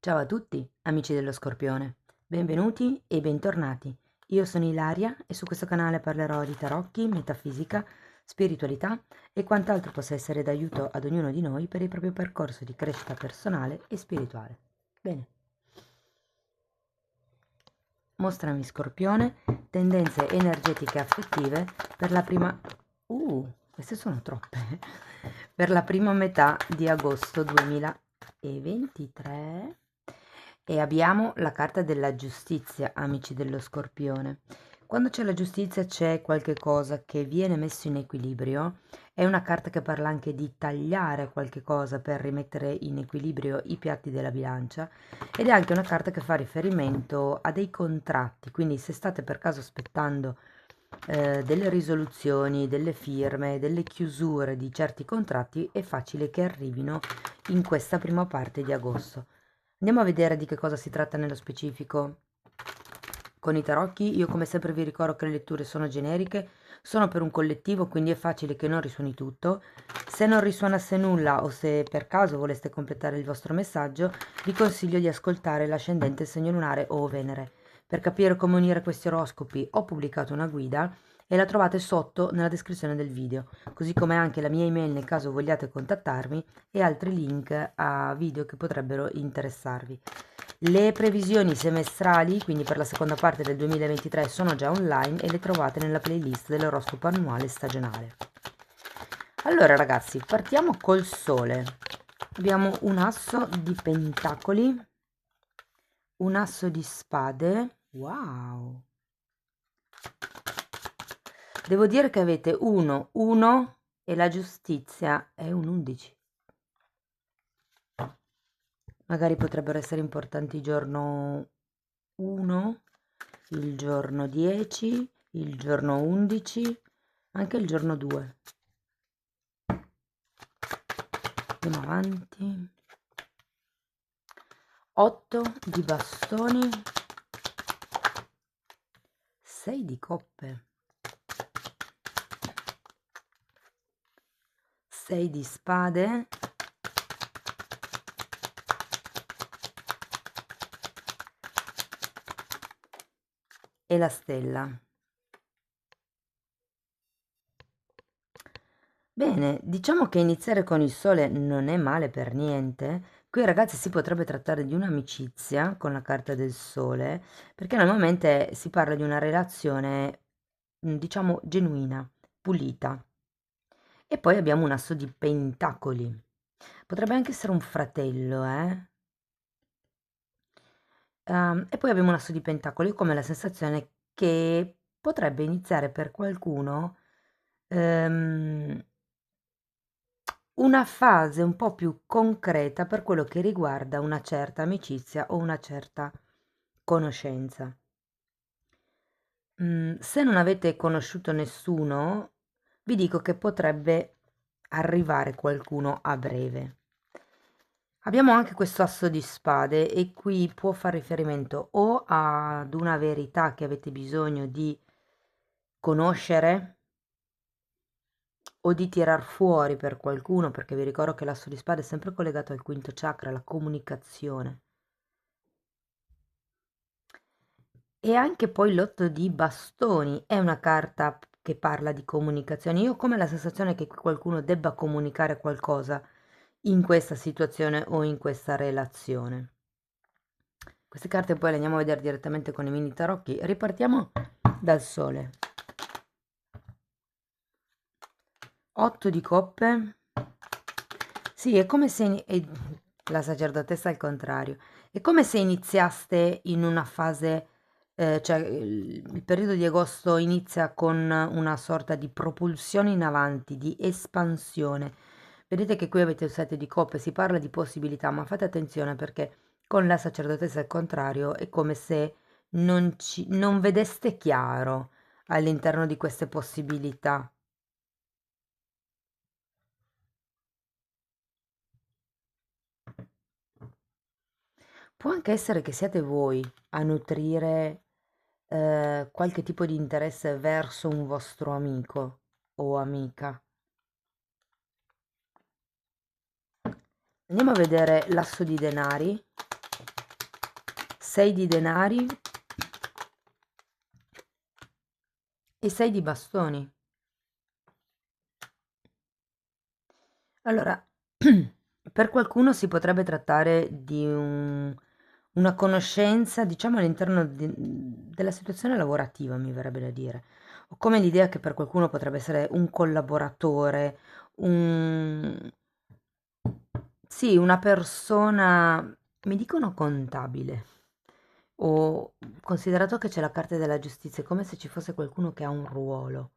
Ciao a tutti, amici dello Scorpione. Benvenuti e bentornati. Io sono Ilaria e su questo canale parlerò di tarocchi, metafisica, spiritualità e quant'altro possa essere d'aiuto ad ognuno di noi per il proprio percorso di crescita personale e spirituale. Bene. Mostrami Scorpione, tendenze energetiche affettive per la prima... queste sono troppe. Per la prima metà di agosto 2023. E abbiamo la carta della giustizia, amici dello Scorpione. Quando c'è la giustizia c'è qualche cosa che viene messo in equilibrio. È una carta che parla anche di tagliare qualche cosa per rimettere in equilibrio i piatti della bilancia ed è anche una carta che fa riferimento a dei contratti, quindi se state per caso aspettando delle risoluzioni, delle firme, delle chiusure di certi contratti, è facile che arrivino in questa prima parte di agosto. Andiamo a vedere di che cosa si tratta nello specifico con i tarocchi. Io come sempre vi ricordo che le letture sono generiche, sono per un collettivo, quindi è facile che non risuoni tutto. Se non risuonasse nulla o se per caso voleste completare il vostro messaggio, vi consiglio di ascoltare l'ascendente, il segno lunare o Venere. Per capire come unire questi oroscopi ho pubblicato una guida e la trovate sotto nella descrizione del video, così come anche la mia email nel caso vogliate contattarmi e altri link a video che potrebbero interessarvi. Le previsioni semestrali, quindi per la seconda parte del 2023, sono già online e le trovate nella playlist dell'oroscopo annuale stagionale. Allora ragazzi, partiamo col sole. Abbiamo un asso di pentacoli, un asso di spade. Wow! Devo dire che avete 1, 1 e la giustizia è un 11. Magari potrebbero essere importanti il giorno 1, il giorno 10, il giorno 11, anche il giorno 2. Andiamo avanti. 8 di bastoni, 6 di coppe, 6 di spade, e la stella. Bene, diciamo che iniziare con il sole non è male per niente. Qui ragazzi si potrebbe trattare di un'amicizia con la carta del sole, perché normalmente si parla di una relazione, diciamo, genuina, pulita. E poi abbiamo un asso di pentacoli. Potrebbe anche essere un fratello, eh? E poi abbiamo un asso di pentacoli. Ho come la sensazione che potrebbe iniziare per qualcuno ehm, una fase un po' più concreta per quello che riguarda una certa amicizia o una certa conoscenza. Se non avete conosciuto nessuno, vi dico che potrebbe arrivare qualcuno a breve. Abbiamo anche questo asso di spade e qui può fare riferimento o ad una verità che avete bisogno di conoscere o di tirar fuori per qualcuno, perché vi ricordo che l'asso di spade è sempre collegato al quinto chakra, alla comunicazione. E anche poi l'otto di bastoni è una carta che parla di comunicazione. Io ho come la sensazione che qualcuno debba comunicare qualcosa in questa situazione o in questa relazione. Queste carte poi le andiamo a vedere direttamente con i mini tarocchi. Ripartiamo dal sole. 8 di coppe. Sì, è come se la sacerdotessa al contrario. È come se iniziaste in una fase, cioè il periodo di agosto inizia con una sorta di propulsione in avanti, di espansione. Vedete che qui avete il 7 di coppe, si parla di possibilità, ma fate attenzione perché con la sacerdotessa al contrario è come se non vedeste chiaro all'interno di queste possibilità. Può anche essere che siate voi a nutrire qualche tipo di interesse verso un vostro amico o amica. Andiamo a vedere l'asso di denari. 6 di denari e 6 di bastoni. Allora, per qualcuno si potrebbe trattare di una conoscenza, diciamo, all'interno della situazione lavorativa, mi verrebbe da dire. Ho come l'idea che per qualcuno potrebbe essere un collaboratore, un... Sì, una persona, mi dicono contabile, o considerato che c'è la carta della giustizia, è come se ci fosse qualcuno che ha un ruolo.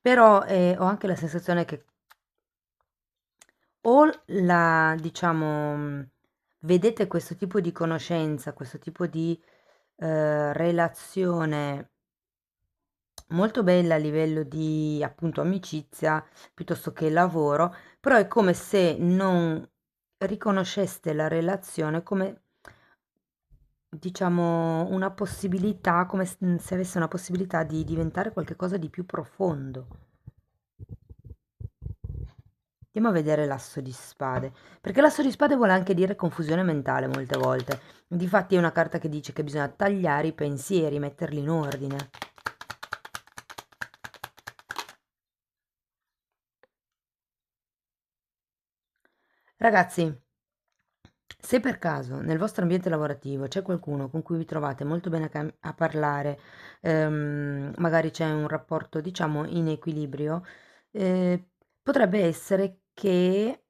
Però ho anche la sensazione che o diciamo, vedete questo tipo di conoscenza, questo tipo di relazione molto bella a livello di appunto amicizia piuttosto che lavoro, però è come se non riconosceste la relazione come diciamo una possibilità, come se avesse una possibilità di diventare qualcosa di più profondo. Andiamo a vedere l'asso di spade, perché l'asso di spade vuole anche dire confusione mentale molte volte. Difatti è una carta che dice che bisogna tagliare i pensieri, metterli in ordine. Ragazzi, se per caso nel vostro ambiente lavorativo c'è qualcuno con cui vi trovate molto bene a parlare, magari c'è un rapporto, diciamo, in equilibrio, potrebbe essere che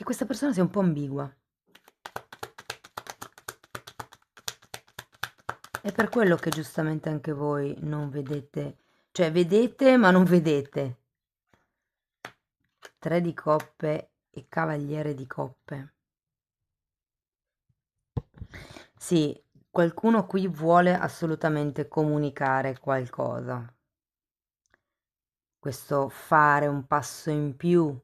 questa persona sia un po' ambigua. È per quello che giustamente anche voi non vedete, cioè vedete ma non vedete. 3 di coppe e cavaliere di coppe. Sì, qualcuno qui vuole assolutamente comunicare qualcosa. Questo fare un passo in più.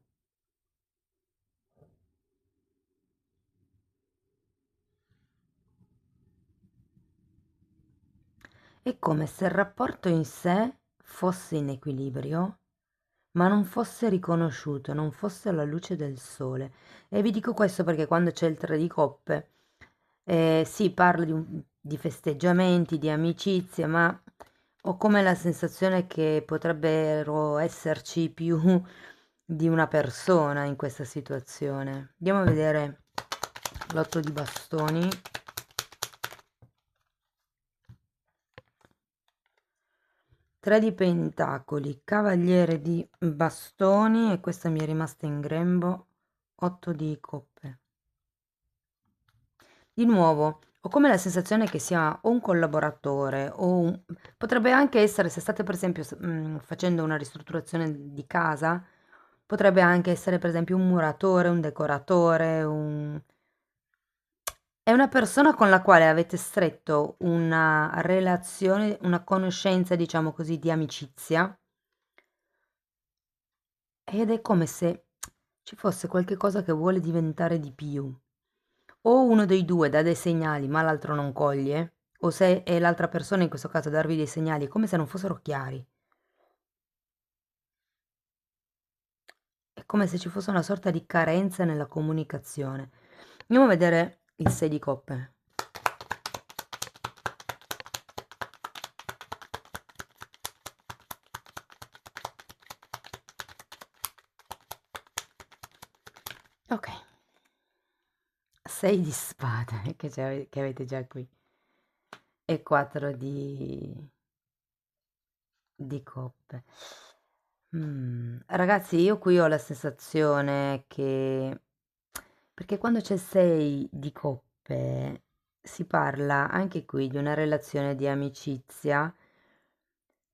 È come se il rapporto in sé fosse in equilibrio, ma non fosse riconosciuto, non fosse alla luce del sole. E vi dico questo perché quando c'è il 3 di coppe, sì, parlo di festeggiamenti, di amicizie, ma ho come la sensazione che potrebbero esserci più di una persona in questa situazione. Andiamo a vedere l'otto di bastoni. 3 di pentacoli, cavaliere di bastoni e questa mi è rimasta in grembo, 8 di coppe. Di nuovo, ho come la sensazione che sia o un collaboratore potrebbe anche essere, se state per esempio facendo una ristrutturazione di casa, potrebbe anche essere per esempio un muratore, un decoratore, è una persona con la quale avete stretto una relazione, una conoscenza, diciamo così, di amicizia ed è come se ci fosse qualche cosa che vuole diventare di più. O uno dei due dà dei segnali ma l'altro non coglie, o se è l'altra persona in questo caso a darvi dei segnali, è come se non fossero chiari. È come se ci fosse una sorta di carenza nella comunicazione. Andiamo a vedere il 6 di coppe. Ok. 6 di spade che avete già qui e 4 di coppe. Ragazzi, io qui ho la sensazione che perché quando c'è 6 di coppe si parla anche qui di una relazione di amicizia.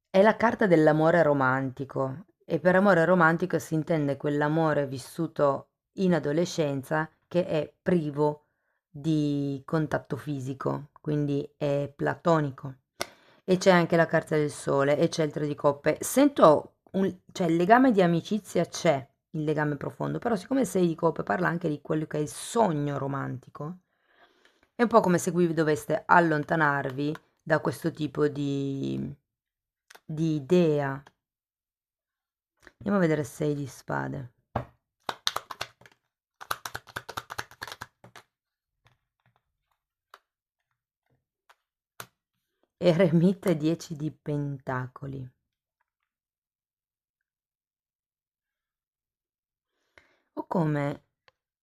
È la carta dell'amore romantico e per amore romantico si intende quell'amore vissuto in adolescenza che è privo di contatto fisico, quindi è platonico. E c'è anche la carta del sole e c'è il tre di coppe. Sento cioè il legame di amicizia c'è, il legame profondo, però siccome il sei di coppe parla anche di quello che è il sogno romantico, è un po' come se qui doveste allontanarvi da questo tipo di idea. Andiamo a vedere 6 di spade. Eremita 10 di pentacoli. Ho come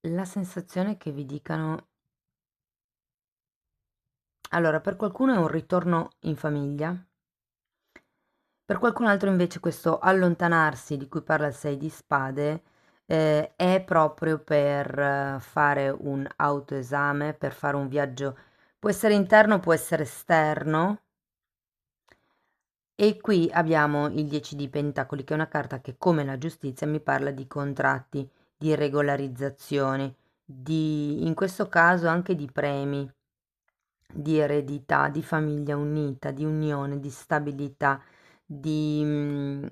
la sensazione che vi dicano... Allora, per qualcuno è un ritorno in famiglia, per qualcun altro invece questo allontanarsi di cui parla il 6 di spade è proprio per fare un autoesame, per fare un viaggio, può essere interno, può essere esterno. E qui abbiamo il 10 di pentacoli, che è una carta che, come la giustizia, mi parla di contratti, di regolarizzazioni, in questo caso anche di premi, di eredità, di famiglia unita, di unione, di stabilità, di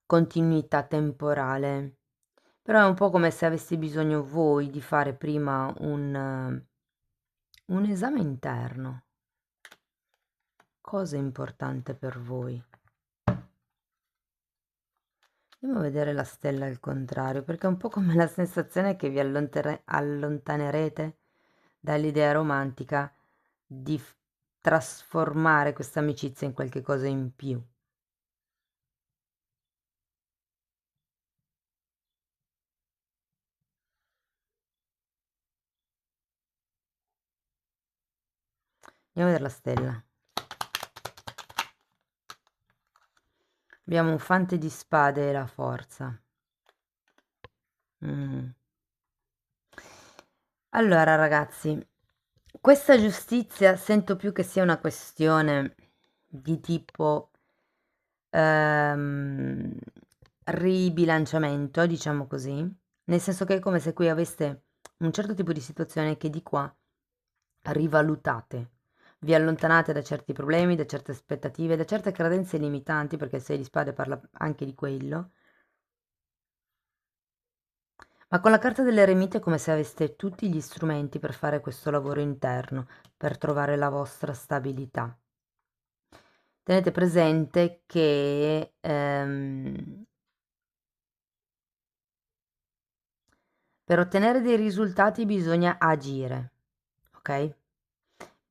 continuità temporale. Però è un po' come se avessi bisogno voi di fare prima un esame interno. Cosa è importante per voi? Andiamo a vedere la stella al contrario, perché è un po' come la sensazione che vi allontanerete dall'idea romantica di trasformare questa amicizia in qualche cosa in più. Andiamo a vedere la stella. Abbiamo un fante di spade e la forza. Mm. Allora, ragazzi, questa giustizia sento più che sia una questione di tipo ehm, ribilanciamento, diciamo così, nel senso che è come se qui aveste un certo tipo di situazione che di qua rivalutate, vi allontanate da certi problemi, da certe aspettative, da certe credenze limitanti, perché il 6 di spade parla anche di quello. Ma con la carta dell'eremita è come se aveste tutti gli strumenti per fare questo lavoro interno, per trovare la vostra stabilità. Tenete presente che per ottenere dei risultati bisogna agire, ok?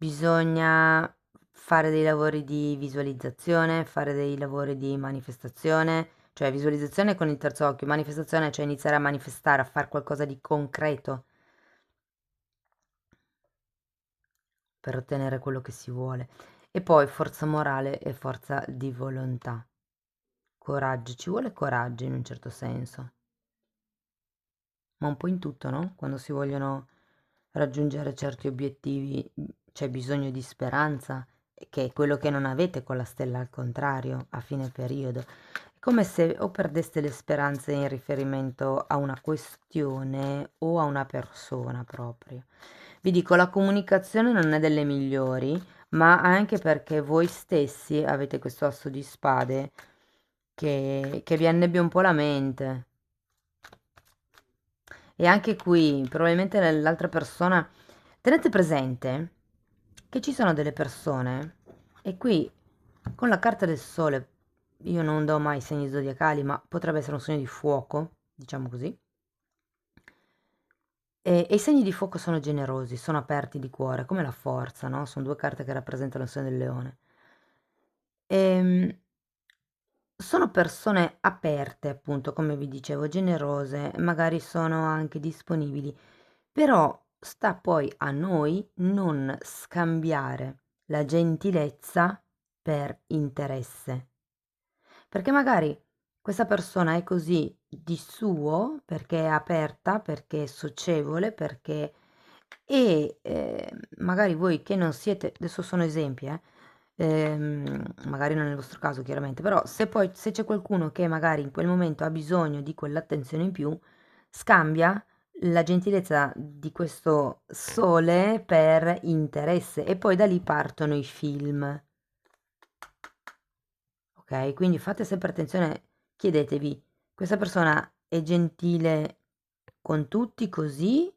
Bisogna fare dei lavori di visualizzazione, fare dei lavori di manifestazione, cioè visualizzazione con il terzo occhio, manifestazione, cioè iniziare a manifestare, a fare qualcosa di concreto per ottenere quello che si vuole. E poi forza morale e forza di volontà. Coraggio, ci vuole coraggio in un certo senso, ma un po' in tutto, no? Quando si vogliono raggiungere certi obiettivi c'è bisogno di speranza, che è quello che non avete con la stella al contrario a fine periodo. È come se o perdeste le speranze in riferimento a una questione o a una persona proprio. Vi dico, la comunicazione non è delle migliori, ma anche perché voi stessi avete questo asso di spade che vi annebbia un po' la mente. E anche qui, probabilmente l'altra persona, tenete presente che ci sono delle persone, e qui con la carta del sole, io non do mai segni zodiacali, ma potrebbe essere un segno di fuoco, diciamo così. E i segni di fuoco sono generosi, sono aperti di cuore, come la forza, no? Sono due carte che rappresentano il segno del leone. Ehm, sono persone aperte, appunto, come vi dicevo, generose, magari sono anche disponibili, però sta poi a noi non scambiare la gentilezza per interesse. Perché magari questa persona è così di suo, perché è aperta, perché è socievole, perché... E magari voi che non siete, adesso sono esempi, magari non nel vostro caso chiaramente, però se poi se c'è qualcuno che magari in quel momento ha bisogno di quell'attenzione in più, scambia la gentilezza di questo sole per interesse e poi da lì partono i film. Ok, quindi fate sempre attenzione, chiedetevi, questa persona è gentile con tutti così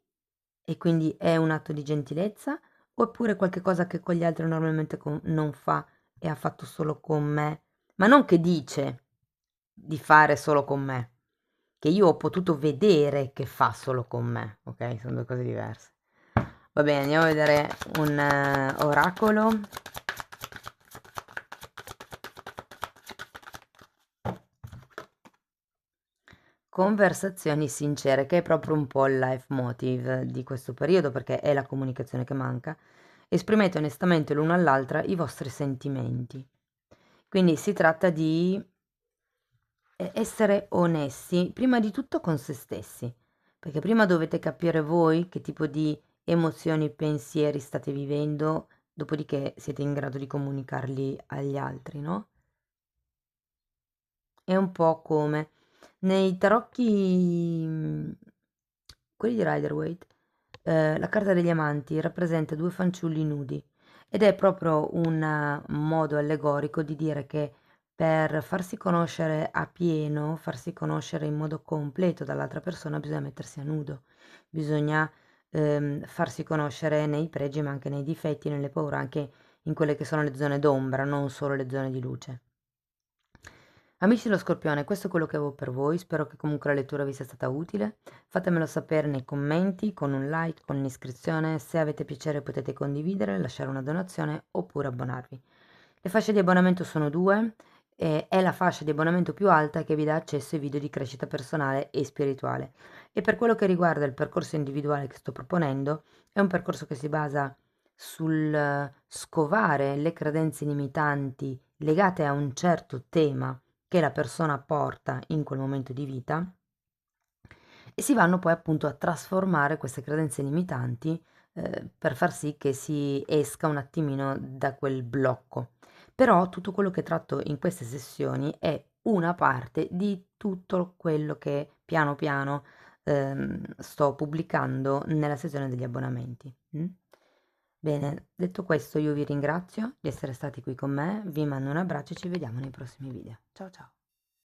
e quindi è un atto di gentilezza, oppure qualche cosa che con gli altri normalmente non fa e ha fatto solo con me, ma non che dice di fare solo con me, che io ho potuto vedere che fa solo con me, ok? Sono due cose diverse. Va bene, andiamo a vedere un oracolo. Conversazioni sincere, che è proprio un po' il leitmotiv di questo periodo, perché è la comunicazione che manca. Esprimete onestamente l'uno all'altra i vostri sentimenti. Quindi si tratta di essere onesti, prima di tutto con se stessi, perché prima dovete capire voi che tipo di emozioni, pensieri state vivendo, dopodiché siete in grado di comunicarli agli altri, no? È un po' come nei tarocchi, quelli di Rider-Waite, la carta degli amanti rappresenta due fanciulli nudi ed è proprio un modo allegorico di dire che per farsi conoscere a pieno, farsi conoscere in modo completo dall'altra persona, bisogna mettersi a nudo, bisogna farsi conoscere nei pregi ma anche nei difetti, nelle paure, anche in quelle che sono le zone d'ombra, non solo le zone di luce. Amici dello Scorpione, questo è quello che avevo per voi, spero che comunque la lettura vi sia stata utile. Fatemelo sapere nei commenti, con un like, con un'iscrizione, se avete piacere potete condividere, lasciare una donazione oppure abbonarvi. Le fasce di abbonamento sono due, e è la fascia di abbonamento più alta che vi dà accesso ai video di crescita personale e spirituale. E per quello che riguarda il percorso individuale che sto proponendo, è un percorso che si basa sul scovare le credenze limitanti legate a un certo tema che la persona porta in quel momento di vita e si vanno poi appunto a trasformare queste credenze limitanti per far sì che si esca un attimino da quel blocco. Però tutto quello che tratto in queste sessioni è una parte di tutto quello che piano piano sto pubblicando nella sezione degli abbonamenti. Bene, detto questo io vi ringrazio di essere stati qui con me, vi mando un abbraccio e ci vediamo nei prossimi video. Ciao ciao!